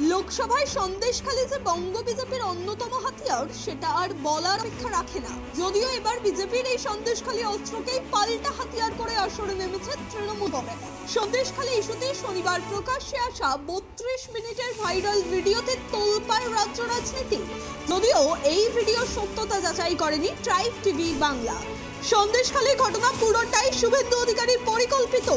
লোকসভায় সন্দেশখালী যে বঙ্গ বিজেপির অন্যতম হাতিয়ার সেটা আর বলার অপেক্ষা রাখে না। যদিও এবার বিজেপির এই সন্দেশখালী অস্ত্রকেই পাল্টা হাতিয়ার করে আসরে নেমেছে তৃণমূল কংগ্রেস। সন্দেশখালী ইস্যুতে শনিবার প্রকাশ্যে আসা 32 মিনিটের ভাইরাল ভিডিওতে তোলপাড় রাজ্য রাজনীতি। যদিও এই ভিডিও সত্যতা যাচাই করেনি ট্রাইব টিভি বাংলা। সন্দেশখালী ঘটনা পুরোটাই শুভেন্দু অধিকারীর পরিকল্পিত।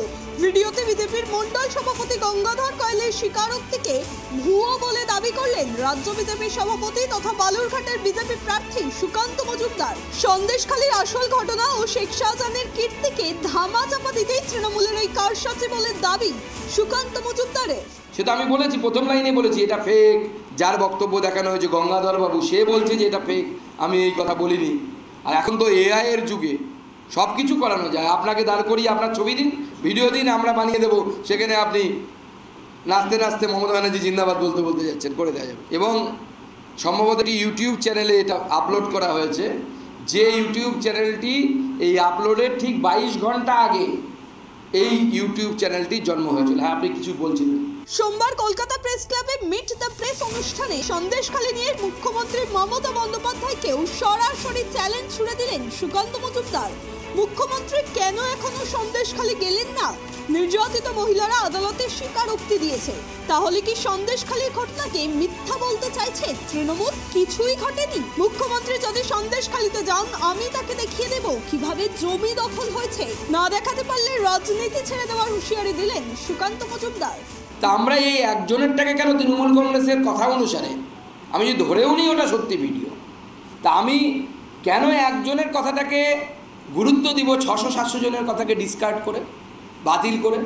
ভিডিওতে বিজেপির মন্ডল সভাপতি গঙ্গাধর কয়েলের স্বীকারোক্তিকে ভুয়ো বলে দাবি করলেন রাজ্য বিজেপির সভাপতি তথা বালুরঘাটের বিজেপি প্রার্থী সুকান্ত মজুমদার। সন্দেশখালীর আসল ঘটনা ও শেখ শাহজাহানের কীর্তিকে ধামাচাপা দিতেই তৃণমূলের এই কারসাজি বলে দাবি সুকান্ত মজুমদারের। সেটা আমি বলেছি, প্রথম লাইনে বলেছি এটা ফেক। যার বক্তব্য দেখানো হয়েছে গঙ্গাধর বাবু, সে বলছে যে এটা ফেক, আমি এই কথা বলিনি। আর এখন তো এআই এর যুগে সব কিছু করানো যায়। আপনাকে দাঁড় করিয়ে আপনার ছবি দিন, ভিডিও দিন, আমরা বানিয়ে দেবো। সেখানে আপনি নাচতে নাচতে মমতা ব্যানার্জি জিন্দাবাদ বলতে বলতে যাচ্ছেন, করে দেওয়া যাবে। এবং সম্ভবত একটি ইউটিউব চ্যানেলে এটা আপলোড করা হয়েছে, যে ইউটিউব চ্যানেলটি এই আপলোডের ঠিক 22 ঘন্টা আগে এই ইউটিউব চ্যানেলটির জন্ম হয়েছিল। হ্যাঁ, আপনি কিছু বলছিলেন। সোমবার কলকাতা প্রেস ক্লাবে মিট দ্য প্রেস অনুষ্ঠানে সন্দেশখালী নিয়ে মুখ্যমন্ত্রী মমতা বন্দ্যোপাধ্যায়কেও সরাসরি চ্যালেঞ্জ ছুড়ে দিলেন সুকান্ত মজুমদার। মুখ্যমন্ত্রী কেন এখনো সন্দেশখালী গেলেন না? নির্যাতিত মহিলারা আদালতে স্বীকারোক্তি দিয়েছে। তাহলে কি সন্দেশখালীর ঘটনাকে মিথ্যা বলতে চাইছে তৃণমূল? কিছুই ঘটেনি। মুখ্যমন্ত্রী যদি সন্দেশখালীতে যান, আমি তাকে দেখিয়ে দেব কিভাবে জমি দখল হয়েছে। না দেখাতে পারলে রাজনীতি ছেড়ে দেওয়ার হুঁশিয়ারি দিলেন সুকান্ত মজুমদার। তা আমরা এই একজনেরটাকে কেন তৃণমূল কংগ্রেসের কথা অনুসারে, আমি যদি ধরেও নিই ওটা সত্যি ভিডিও, তা আমি কেন একজনের কথাটাকে গুরুত্ব দিব 600-700 জনের কথাকে ডিসকার্ড করে, বাতিল করে?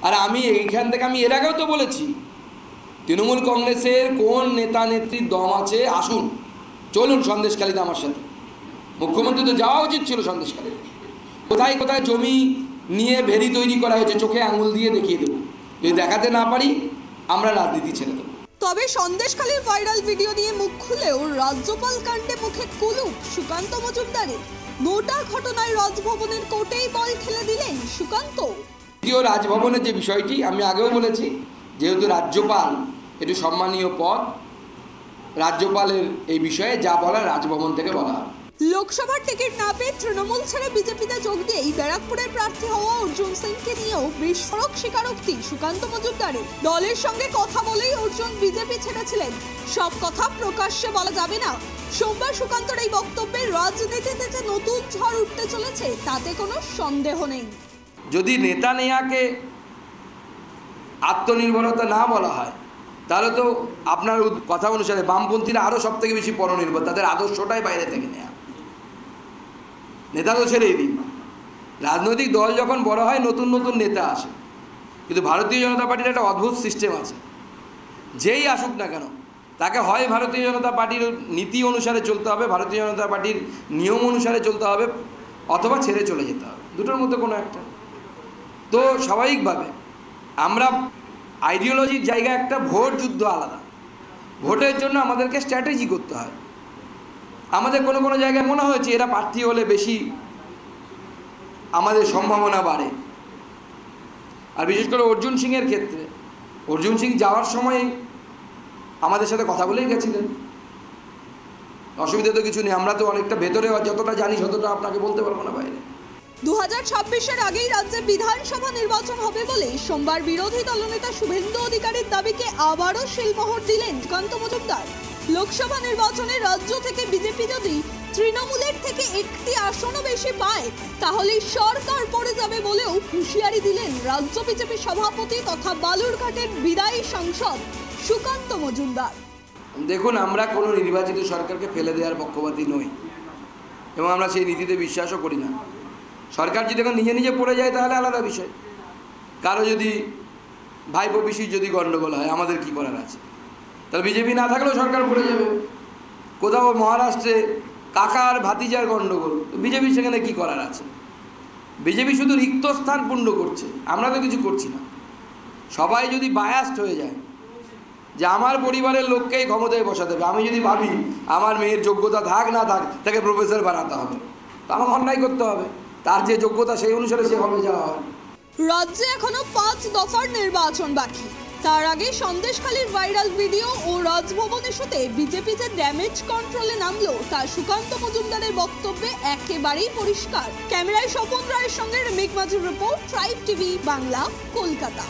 আর আমি এইখান থেকে আমি এর আগেও তো বলেছি, তৃণমূল কংগ্রেসের কোন নেতা নেত্রীর দম আছে, আসুন চলুন সন্দেশখালীতে আমার সাথে। মুখ্যমন্ত্রী তো যাওয়া উচিত ছিল সন্দেশখালীতে। কোথায় কোথায় জমি নিয়ে ভেরি তৈরি করা হয়েছে, চোখে আঙুল দিয়ে দেখিয়ে দেবো। যদি দেখাতে না পারি, আমরা রাজনীতি ছেড়ে দেবো। তবে সন্দেশখালীর ভাইরাল ভিডিও নিয়ে মুখ খুলেও রাজ্যপাল কাণ্ডে মুখে কুলুপ সুকান্ত মজুমদারের। গোটা ঘটনায় রাজভবনের কোর্টেই বল ঠেলে দিলেন সুকান্ত। দ্বিতীয় রাজভবনের যে বিষয়টি আমি আগেও বলেছি, যেহেতু রাজ্যপাল একটু সম্মানীয় পদ, রাজ্যপালের এই বিষয়ে যা বলার রাজভবন থেকে বলা হয়। লোকসভার টিকিট না পেয়ে তৃণমূল ছেড়ে বিজেপিতে যোগ দিয়েই ব্যারাকপুরের প্রার্থী হওয়া অর্জুন সিংকে নিয়েও বিস্ফোরক স্বীকারোক্তি সুকান্ত মজুমদারের। দলের সঙ্গে কথা বলেই অর্জুন বিজেপি ছেড়েছিলেন, সব কথা প্রকাশ্যে বলা যাবে না। সোমবার সুকান্তর এই বক্তব্যে রাজনীতিতে যে নতুন ঝড় উঠতে চলেছে তাতে কোনো সন্দেহ নেই। যদি নেতা নেয়াকে আত্মনির্ভরতা না বলা হয়, তাহলে তো আপনার কথা অনুসারে বামপন্থীরা আরও সব থেকে বেশি পরনির্ভর, তাদের আদর্শটাই বাইরে থেকে নেয়া। নেতা তো ছেড়েই দিন, রাজনৈতিক দল যখন বড় হয় নতুন নতুন নেতা আসে। কিন্তু ভারতীয় জনতা পার্টির একটা অদ্ভুত সিস্টেম আছে, যেই আসুক না কেন তাকে হয় ভারতীয় জনতা পার্টির নীতি অনুসারে চলতে হবে, ভারতীয় জনতা পার্টির নিয়ম অনুসারে চলতে হবে, অথবা ছেড়ে চলে যেতে হবে, দুটোর মধ্যে কোনো একটা। তো স্বাভাবিকভাবে আমরা আইডিওলজির জায়গা একটা, ভোট যুদ্ধ আলাদা। ভোটের জন্য আমাদেরকে স্ট্র্যাটেজি করতে হয়। আমাদের কোনো কোনো জায়গায় মনে হয়েছে এরা প্রার্থী হলে বেশি আমাদের সম্ভাবনা বাড়ে। আর বিশেষ করে অর্জুন সিংয়ের ক্ষেত্রে, অর্জুন সিং যাওয়ার সময় আমাদের সাথে কথা বলেই গেছিলেন। অসুবিধা তো কিছু নেই, আমরা তো অনেকটা ভেতরে যতটা জানি ততটা আপনাকে বলতে পারবো না বাইরে। 2026-এর আগেই রাজ্যে বিধানসভা নির্বাচন হবে বলে সোমবার বিরোধী দলনেতা শুভেন্দু অধিকারীর দাবিকে আবারও শিলমোহর দিলেন সুকান্ত মজুমদার। লোকসভা নির্বাচনে রাজ্য থেকে বিজেপি যদি তৃণমূলের থেকে একটি আসনও বেশি পায়, তাহলে সরকার পড়ে যাবে বলেও হুঁশিয়ারি দিলেন রাজ্য বিজেপি সভাপতি তথা বালুরঘাটের বিদায়ী সাংসদ সুকান্ত মজুমদার। দেখুন, আমরা কোনো নির্বাচিত সরকারকে ফেলে দেওয়ার পক্ষপাতী নই, এবং আমরা সেই নীতিতে বিশ্বাসও করি না। সরকার যদি এখন নিজে নিজে পড়ে যায় তাহলে আলাদা বিষয়। কারো যদি ভাইপো পিসির যদি গণ্ডগোল হয়, আমাদের কি করার আছে? তাহলে বিজেপি না থাকলেও সরকার পড়ে যাবে। কোথাও মহারাষ্ট্রে কাকার ভাতিজার গণ্ডগোল, বিজেপি সেখানে কি করার আছে? বিজেপি শুধু রিক্ত স্থান পূর্ণ করছে, আমরা তো কিছু করছি না। সবাই যদি বায়াসড হয়ে যায় যে আমার পরিবারের লোককেই ক্ষমতায় বসাতে হবে, আমি যদি ভাবি আমার মেয়ের যোগ্যতা থাক না থাক তাকে প্রফেসর বানাতে হবে, তা আমাকে অন্যায় করতে হবে। তার যে যোগ্যতা সেই অনুসারে সে হবে যাওয়া হয়। রাজ্যে এখনো 5 দফার নির্বাচন বাকি। তার আগে সন্দেশখালীর ভাইরাল ভিডিও ও রাজভবন ইস্যুতে বিজেপি যে ড্যামেজ কন্ট্রোলে নামলো তা সুকান্ত মজুমদারের বক্তব্যে একেবারেই পরিষ্কার। ক্যামেরায় স্বপন রায়ের সঙ্গে রেমিক মাঝির report, tribe TV Bangla, Kolkata.